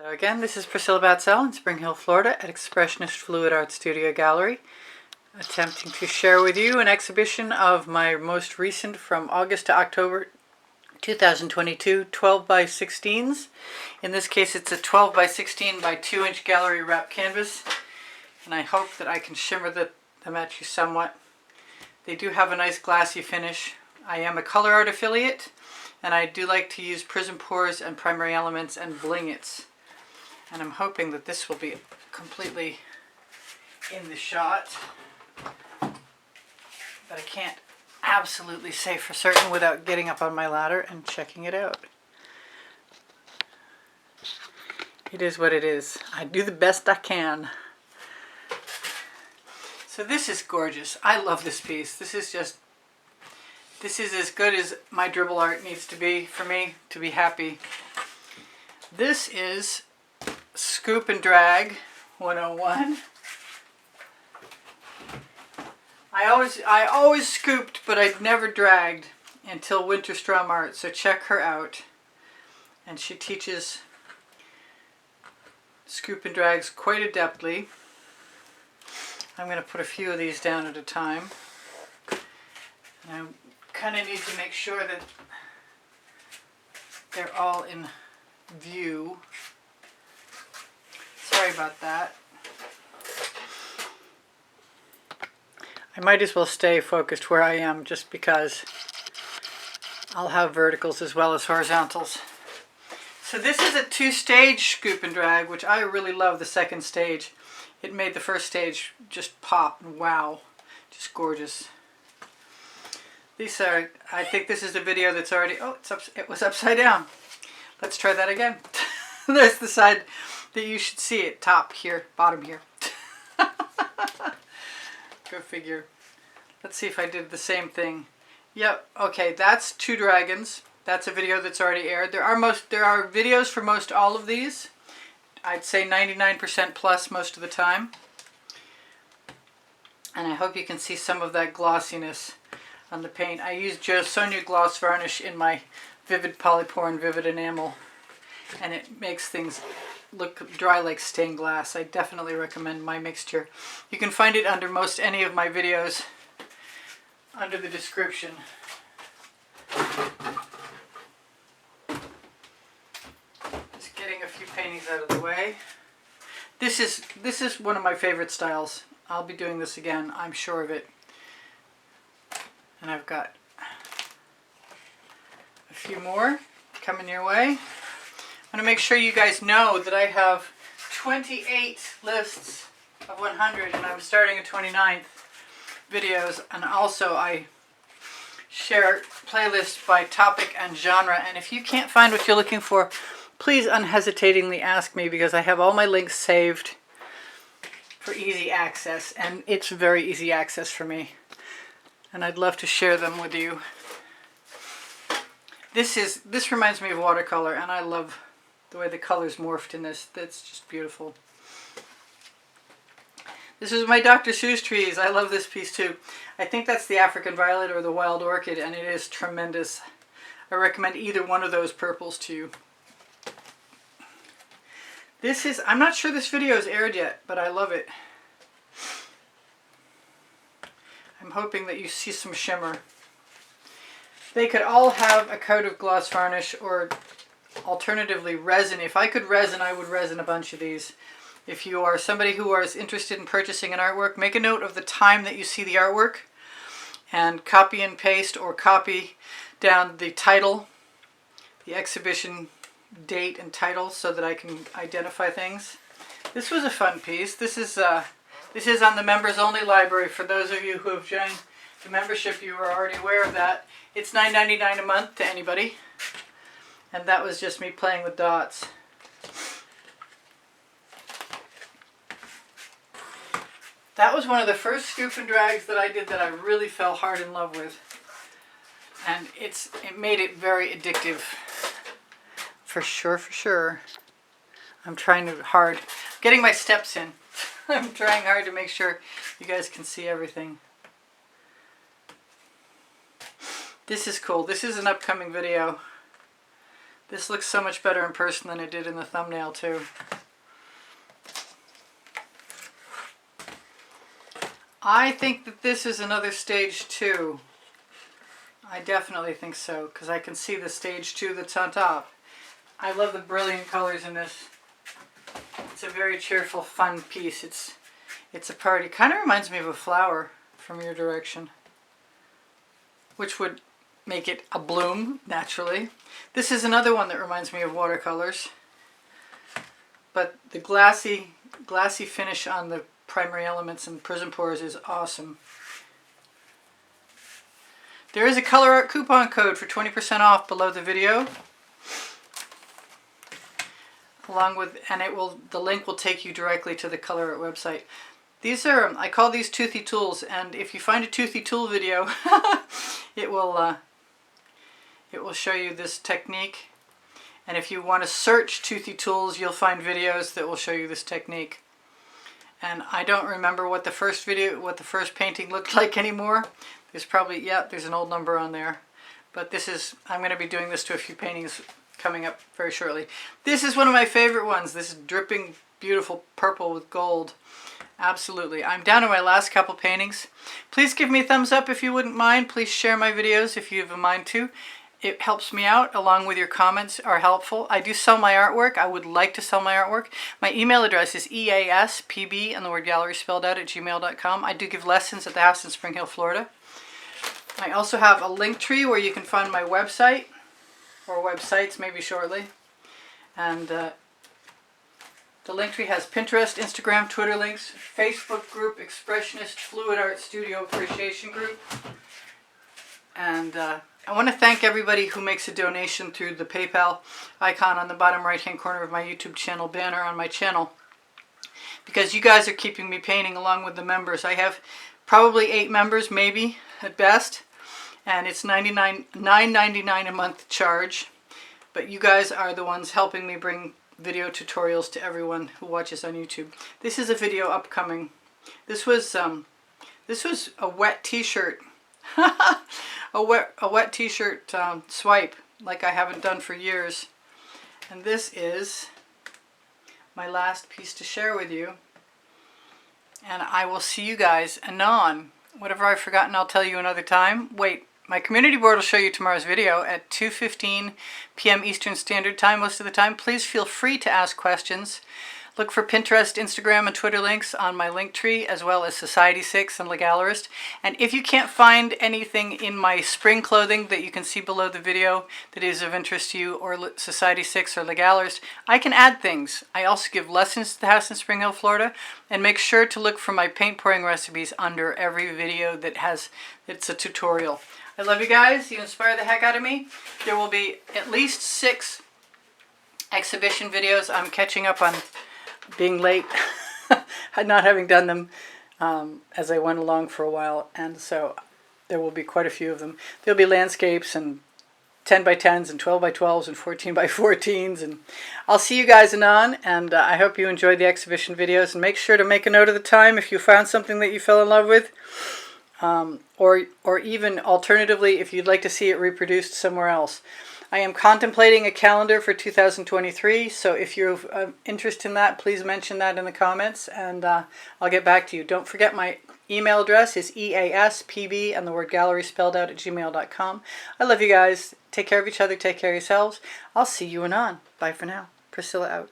Hello again, this is Priscilla Batzell in Spring Hill, Florida at Expressionist Fluid Art Studio Gallery, attempting to share with you an exhibition of my most recent from August to October 2022 12 by 16s. In this case it's a 12 by 16 by 2-inch gallery wrap canvas, and I hope that I can shimmer them at you somewhat. They do have a nice glassy finish. I am a Colourarte affiliate, and I do like to use Prizm Pours and Primary Elements and Bling it. And I'm hoping that this will be completely in the shot, but I can't absolutely say for certain without getting up on my ladder and checking it out. It is what it is. I do the best I can. So this is gorgeous. I love this piece. This is as good as my dribble art needs to be for me to be happy. This is Scoop and Drag 101. I always scooped, but I'd never dragged until Winter Strum Art, so check her out. And she teaches scoop and drags quite adeptly. I'm going to put a few of these down at a time. And I kind of need to make sure that they're all in view. Sorry about that. I might as well stay focused where I am just because I'll have verticals as well as horizontals. So this is a 2-stage scoop and drag, which I really love the second stage. It made the first stage just pop and wow, just gorgeous. These are, I think this is the video that's already, it was upside down. Let's try that again. There's the side that you should see it, top here, bottom here. Go figure. Let's see if I did the same thing. Yep, okay, that's 2 dragons. That's a video that's already aired. There are videos for most all of these. I'd say 99% plus most of the time. And I hope you can see some of that glossiness on the paint. I used Jo Sonia Gloss Varnish in my Vivid Polypore and Vivid Enamel, and it makes things look dry like stained glass. I definitely recommend my mixture. You can find it under most any of my videos under the description. Just getting a few paintings out of the way. This is one of my favorite styles. I'll be doing this again, I'm sure of it. And I've got a few more coming your way. I want to make sure you guys know that I have 28 lists of 100, and I'm starting a 29th videos, and also I share playlists by topic and genre, and if you can't find what you're looking for, please unhesitatingly ask me, because I have all my links saved for easy access, and it's very easy access for me, and I'd love to share them with you. This reminds me of watercolor, and I love the way the colors morphed in this. That's just beautiful. This is my Dr. Seuss trees. I love this piece too. I think that's the African Violet or the Wild Orchid, and it is tremendous. I recommend either one of those purples to you. I'm not sure this video is aired yet, but I love it. I'm hoping that you see some shimmer. They could all have a coat of gloss varnish, or alternatively resin. If I could resin, I would resin a bunch of these. If you are somebody who is interested in purchasing an artwork, make a note of the time that you see the artwork and copy and paste or copy down the title, the exhibition date and title, so that I can identify things. This was a fun piece. This is on the members only library. For those of you who have joined the membership, you are already aware of that. It's $9.99 a month to anybody. And that was just me playing with dots. That was one of the first scoop and drags that I did that I really fell hard in love with. And it made it very addictive. For sure, for sure. I'm trying hard. Getting my steps in. I'm trying hard to make sure you guys can see everything. This is cool. This is an upcoming video. This looks so much better in person than it did in the thumbnail too. I think that this is another stage 2. I definitely think so, because I can see the stage 2 that's on top. I love the brilliant colors in this. It's a very cheerful, fun piece. It's a party. Kind of reminds me of a flower from your direction, which would make it a bloom, naturally. This is another one that reminds me of watercolors. But the glassy finish on the primary elements and Prizm Pours is awesome. There is a Colourarte coupon code for 20% off below the video. Along with, and the link will take you directly to the Colourarte website. These are, I call these toothy tools, and if you find a toothy tool video, it will show you this technique. And if you want to search toothy tools, you'll find videos that will show you this technique. And I don't remember what the first painting looked like anymore. There's probably, yeah, there's an old number on there. But this is, I'm going to be doing this to a few paintings coming up very shortly. This is one of my favorite ones. This dripping, beautiful purple with gold. Absolutely. I'm down to my last couple paintings. Please give me a thumbs up if you wouldn't mind. Please share my videos if you have a mind to. It helps me out, along with your comments are helpful. I do sell my artwork. I would like to sell my artwork. My email address is easpbgallery and the word gallery spelled out @gmail.com. I do give lessons at the house in Spring Hill, Florida. I also have a link tree where you can find my website, or websites maybe shortly. And the link tree has Pinterest, Instagram, Twitter links, Facebook group, Expressionist Fluid Art Studio Appreciation Group. And I want to thank everybody who makes a donation through the PayPal icon on the bottom right hand corner of my YouTube channel banner on my channel, because you guys are keeping me painting along with the members. I have probably 8 members, maybe at best, and it's $9.99 a month charge, but you guys are the ones helping me bring video tutorials to everyone who watches on YouTube. This is a video upcoming. This was a wet t-shirt. a wet t-shirt swipe like I haven't done for years. And this is my last piece to share with you. And I will see you guys anon. Whatever I've forgotten, I'll tell you another time. Wait, my community board will show you tomorrow's video at 2:15 p.m. Eastern Standard Time most of the time. Please feel free to ask questions. Look for Pinterest, Instagram, and Twitter links on my link tree, as well as Society6 and Le Gallerist. And if you can't find anything in my spring clothing that you can see below the video that is of interest to you, or Society6 or Le Gallerist, I can add things. I also give lessons at the house in Spring Hill, Florida, and make sure to look for my paint pouring recipes under every video it's a tutorial. I love you guys. You inspire the heck out of me. There will be at least 6 exhibition videos. I'm catching up on being late, not having done them as I went along for a while, and so there will be quite a few of them. There'll be landscapes and 10 by 10s and 12 by 12s and 14 by 14s, and I'll see you guys anon, and I hope you enjoyed the exhibition videos, and make sure to make a note of the time if you found something that you fell in love with, or even alternatively if you'd like to see it reproduced somewhere else. I am contemplating a calendar for 2023, so if you're interested in that, please mention that in the comments, and I'll get back to you. Don't forget my email address is easpb and the word gallery spelled out @gmail.com. I love you guys. Take care of each other. Take care of yourselves. I'll see you anon. Bye for now. Priscilla out.